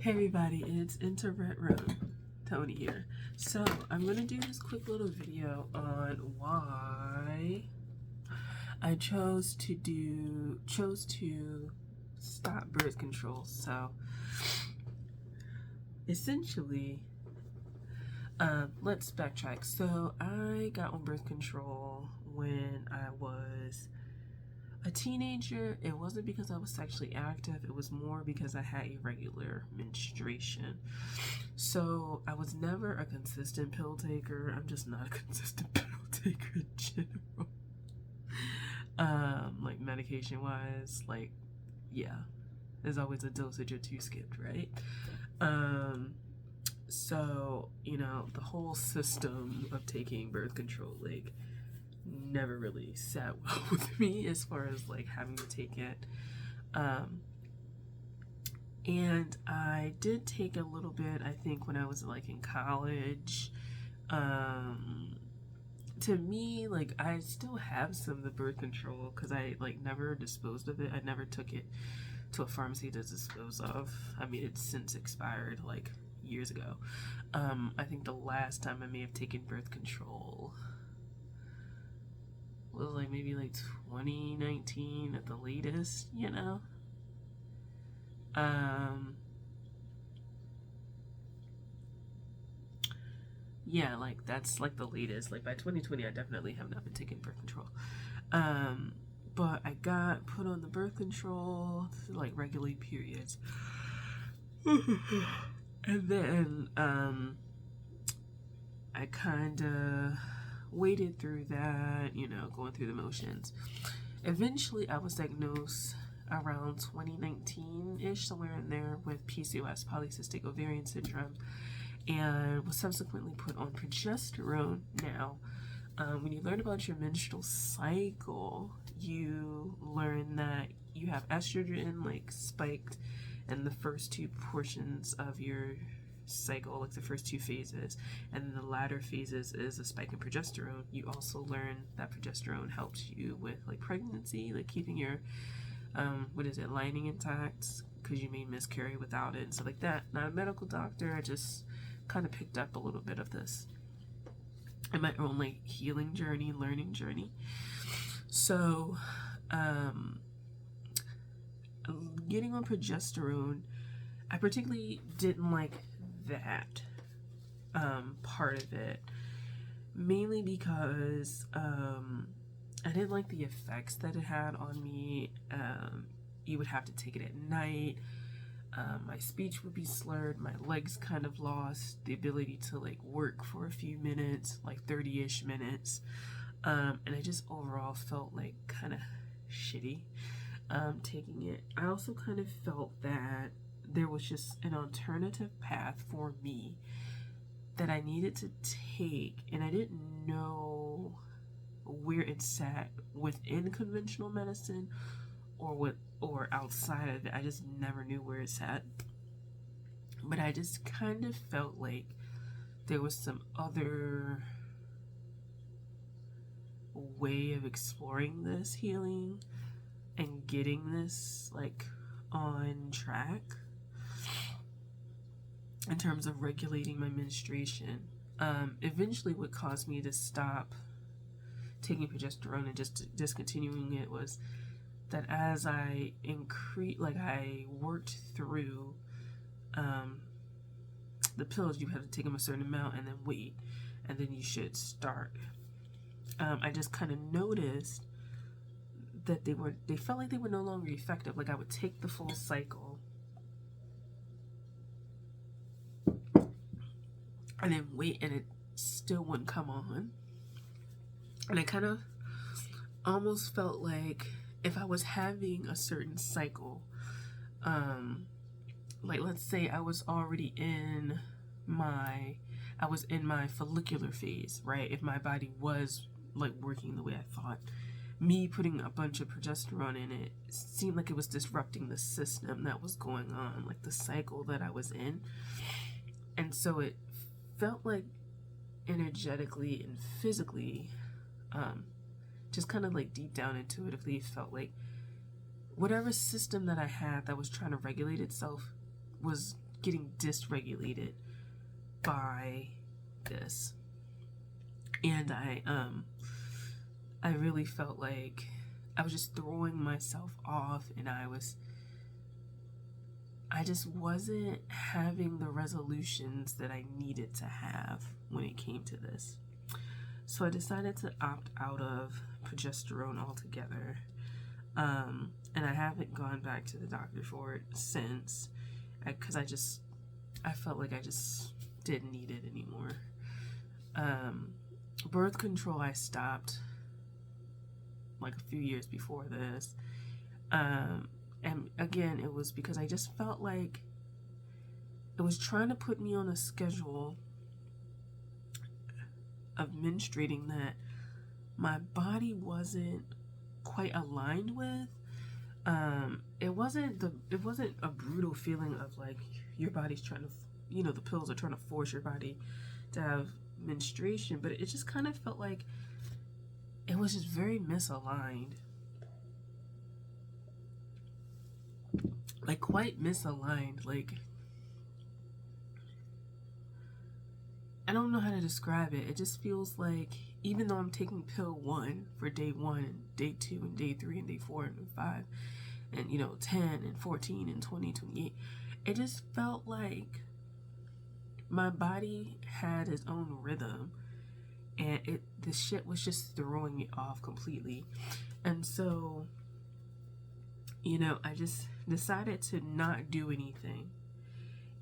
Hey everybody, it's Internet Road, Tony here. So I'm gonna do this quick little video on why I chose to stop birth control. So essentially, let's backtrack. So I got on birth control when I was a teenager. It wasn't because I was sexually active, it was more because I had irregular menstruation. So I was never a consistent pill taker. I'm just not a consistent pill taker in general. Like medication wise, like, yeah, there's always a dosage or two skipped, right? So, you know, the whole system of taking birth control, like, never really sat well with me as far as like having to take it. And I did take a little bit, I think, when I was like in college. To me, like, I still have some of the birth control because I like never disposed of it. I never took it to a pharmacy to dispose of. I mean, it's since expired like years ago. I think the last time I may have taken birth control was like maybe like 2019 at the latest, you know? Yeah, like that's like the latest. Like by 2020, I definitely have not been taking birth control. But I got put on the birth control like regularly periods. And then I kind of waded through that, you know, going through the motions. Eventually, I was diagnosed around 2019-ish, somewhere in there, with PCOS, polycystic ovarian syndrome, and was subsequently put on progesterone. Now, when you learn about your menstrual cycle, you learn that you have estrogen like spiked in the first two portions of your cycle, like the first two phases, and then the latter phases is a spike in progesterone. You also learn that progesterone helps you with like pregnancy, like keeping your lining intact, because you may miscarry without it and stuff like that. Not a medical doctor, I just kind of picked up a little bit of this in my own like healing journey, learning journey. So getting on progesterone, I particularly didn't like that part of it, mainly because I didn't like the effects that it had on me. You would have to take it at night. My speech would be slurred, my legs kind of lost the ability to like work for a few minutes, like 30-ish minutes, and I just overall felt like kind of shitty taking it. I also kind of felt that there was just an alternative path for me that I needed to take, and I didn't know where it sat within conventional medicine or outside of it. I just never knew where it sat. But I just kind of felt like there was some other way of exploring this healing and getting this like on track in terms of regulating my menstruation. Eventually what caused me to stop taking progesterone and just discontinuing it was that as I worked through the pills, you have to take them a certain amount and then wait, and then you should start. I just kind of noticed that they felt like they were no longer effective. Like I would take the full cycle and then wait, and it still wouldn't come on. And I kind of almost felt like if I was having a certain cycle, like let's say I was in my follicular phase, right? If my body was like working the way I thought, me putting a bunch of progesterone in it seemed like it was disrupting the system that was going on, like the cycle that I was in. And so it felt like energetically and physically, just kind of like deep down intuitively, it felt like whatever system that I had that was trying to regulate itself was getting dysregulated by this. And I really felt like I was just throwing myself off, and I just wasn't having the resolutions that I needed to have when it came to this. So I decided to opt out of progesterone altogether. And I haven't gone back to the doctor for it since, because I felt like I just didn't need it anymore. Birth control I stopped like a few years before this. And again, it was because I just felt like it was trying to put me on a schedule of menstruating that my body wasn't quite aligned with. It wasn't a brutal feeling of like your body's trying to, the pills are trying to force your body to have menstruation, but it just kind of felt like it was just very misaligned. Like quite misaligned. Like, I don't know how to describe it. It just feels like even though I'm taking pill 1 for day 1 and day 2 and day 3 and day 4 and 5 and 10 and 14 and 20, 28, it just felt like my body had its own rhythm, and the shit was just throwing me off completely. And so, I just decided to not do anything,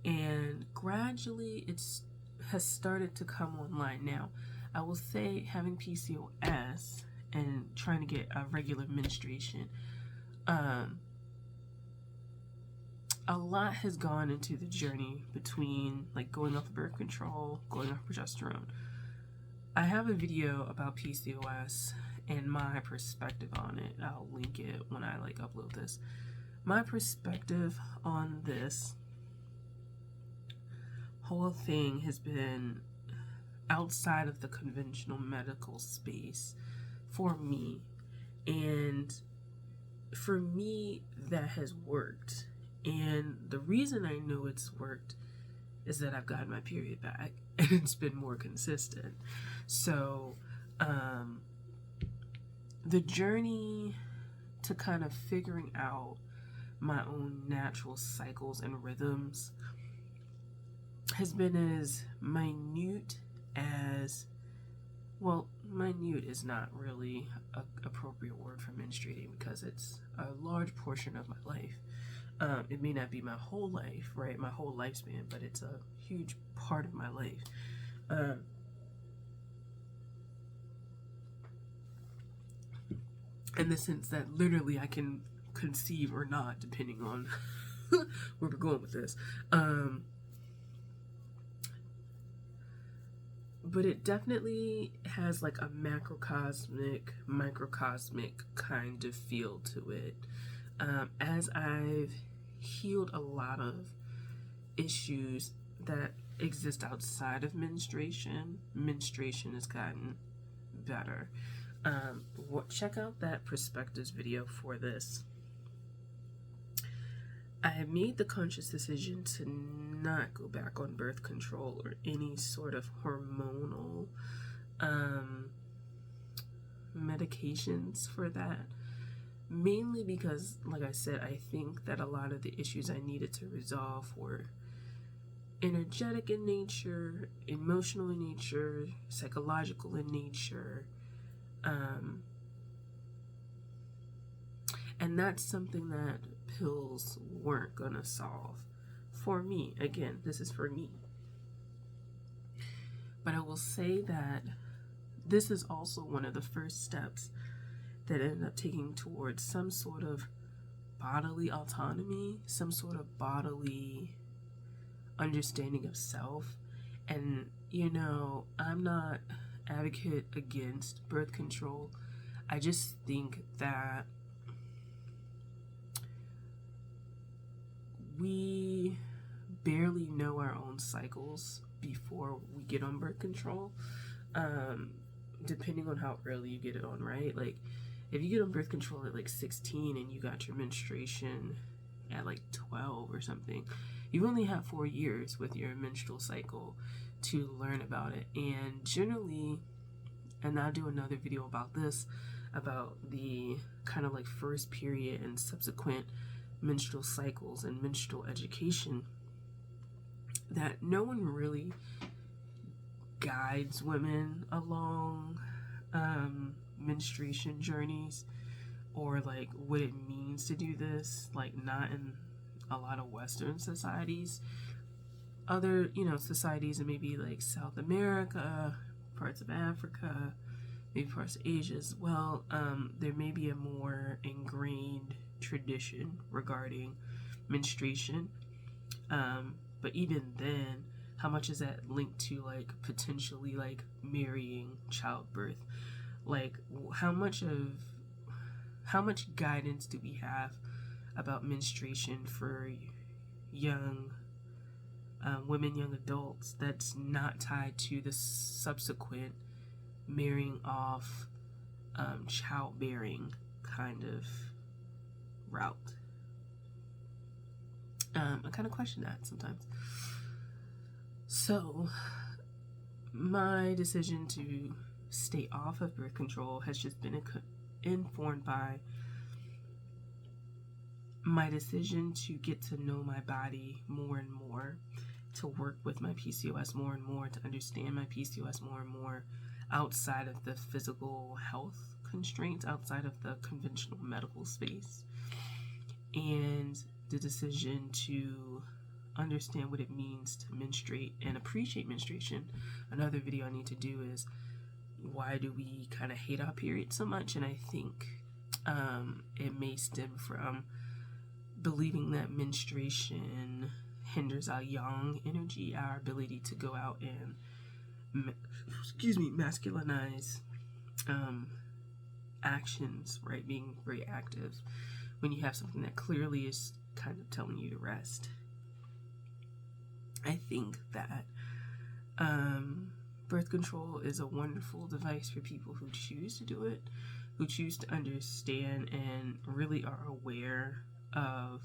and gradually it has started to come online. Now, I will say having PCOS and trying to get a regular menstruation, a lot has gone into the journey between like going off of birth control, going off progesterone. I have a video about PCOS and my perspective on it. I'll link it when I like upload this. My perspective on this whole thing has been outside of the conventional medical space for me, and for me that has worked. And the reason I know it's worked is that I've gotten my period back and it's been more consistent. So the journey to kind of figuring out my own natural cycles and rhythms has been as minute as, well, minute is not really an appropriate word for menstruating because it's a large portion of my life. It may not be my whole life, right? My whole lifespan, but it's a huge part of my life. In the sense that literally I can conceive or not, depending on where we're going with this. But it definitely has like a macrocosmic, microcosmic kind of feel to it. As I've healed a lot of issues that exist outside of menstruation has gotten better. Check out that perspectives video for this. I have made the conscious decision to not go back on birth control or any sort of hormonal medications for that. Mainly because, like I said, I think that a lot of the issues I needed to resolve were energetic in nature, emotional in nature, psychological in nature. And that's something that pills weren't gonna solve for me. Again, this is for me. But I will say that this is also one of the first steps that ended up taking towards some sort of bodily autonomy, some sort of bodily understanding of self. And, I'm not advocate against birth control. I just think that we barely know our own cycles before we get on birth control, depending on how early you get it on, right? Like, if you get on birth control at like 16 and you got your menstruation at like 12 or something, You only have 4 years with your menstrual cycle to learn about it. And generally, and I'll do another video about this, about the kind of like first period and subsequent menstrual cycles and menstrual education, that no one really guides women along menstruation journeys, or like what it means to do this, like not in a lot of Western societies. Other, societies in maybe like South America, parts of Africa, maybe parts of Asia as well, there may be a more ingrained tradition regarding menstruation. But even then, how much is that linked to like potentially like marrying, childbirth? Like how much guidance do we have about menstruation for young women, young adults, that's not tied to the subsequent marrying off, childbearing kind of route? I kind of question that sometimes. So my decision to stay off of birth control has just been informed by my decision to get to know my body more and more, to work with my PCOS more and more, to understand my PCOS more and more outside of the physical health constraints, outside of the conventional medical space. And the decision to understand what it means to menstruate and appreciate menstruation. Another video I need to do is, why do we kind of hate our period so much? And I think it may stem from believing that menstruation hinders our yang energy, our ability to go out and masculinize actions, right? Being very active when you have something that clearly is kind of telling you to rest. I think that birth control is a wonderful device for people who choose to do it, who choose to understand and really are aware of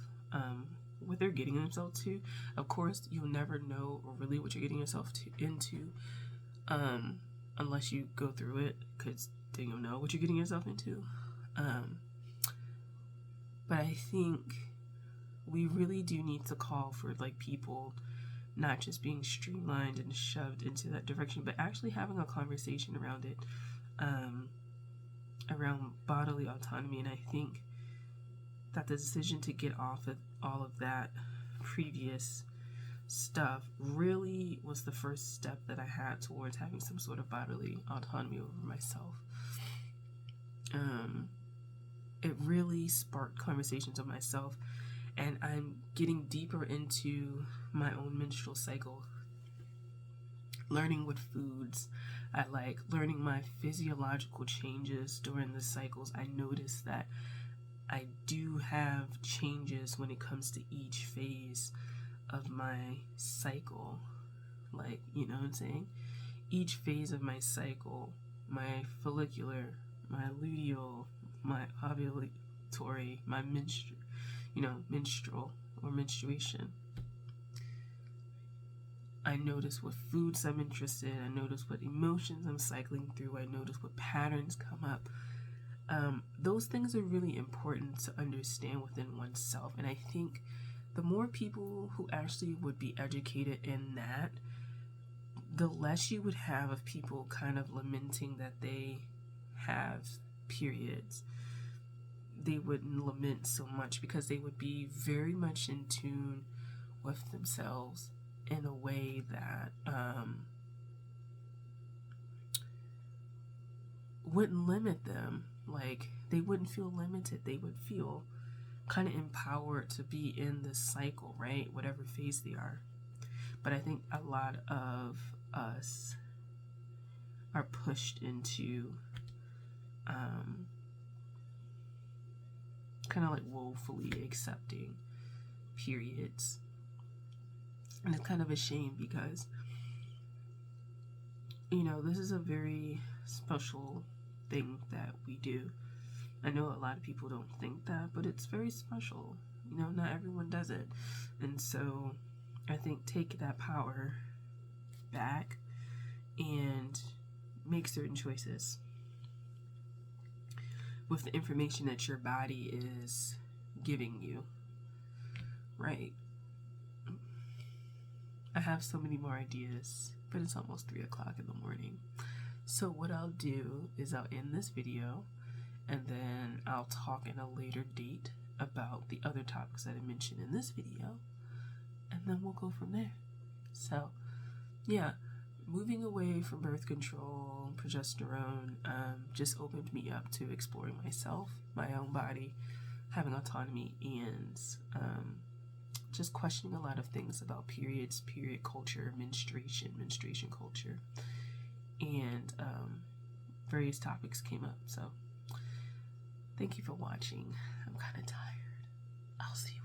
what they're getting themselves to. Of course, you'll never know really what you're getting yourself into unless you go through it, because then you'll know what you're getting yourself into. But I think we really do need to call for like people not just being streamlined and shoved into that direction, but actually having a conversation around it, around bodily autonomy. And I think that the decision to get off of all of that previous stuff really was the first step that I had towards having some sort of bodily autonomy over myself. It really sparked conversations with myself, and I'm getting deeper into my own menstrual cycle, learning what foods I like, learning my physiological changes during the cycles. I notice that I do have changes when it comes to each phase of my cycle. Like, you know what I'm saying? Each phase of my cycle, my follicular, my luteal, my ovulatory, my menstrual or menstruation. I notice what foods I'm interested in. I notice what emotions I'm cycling through. I notice what patterns come up. Those things are really important to understand within oneself. And I think the more people who actually would be educated in that, the less you would have of people kind of lamenting that they have periods. They wouldn't lament so much because they would be very much in tune with themselves in a way that wouldn't limit them. Like, they wouldn't feel limited. They would feel kind of empowered to be in this cycle, right? Whatever phase they are. But I think a lot of us are pushed into kind of like woefully accepting periods. And it's kind of a shame because, this is a very special thing that we do. I know a lot of people don't think that, but it's very special. Not everyone does it. And so I think, take that power back and make certain choices with the information that your body is giving you, right? I have so many more ideas, but it's almost 3 o'clock in the morning. So what I'll do is I'll end this video, and then I'll talk in a later date about the other topics that I mentioned in this video, and then we'll go from there. So yeah, moving away from birth control, progesterone, just opened me up to exploring myself, my own body, having autonomy, and just questioning a lot of things about periods, period culture, menstruation culture, and various topics came up. So thank you for watching. I'm kind of tired. I'll see you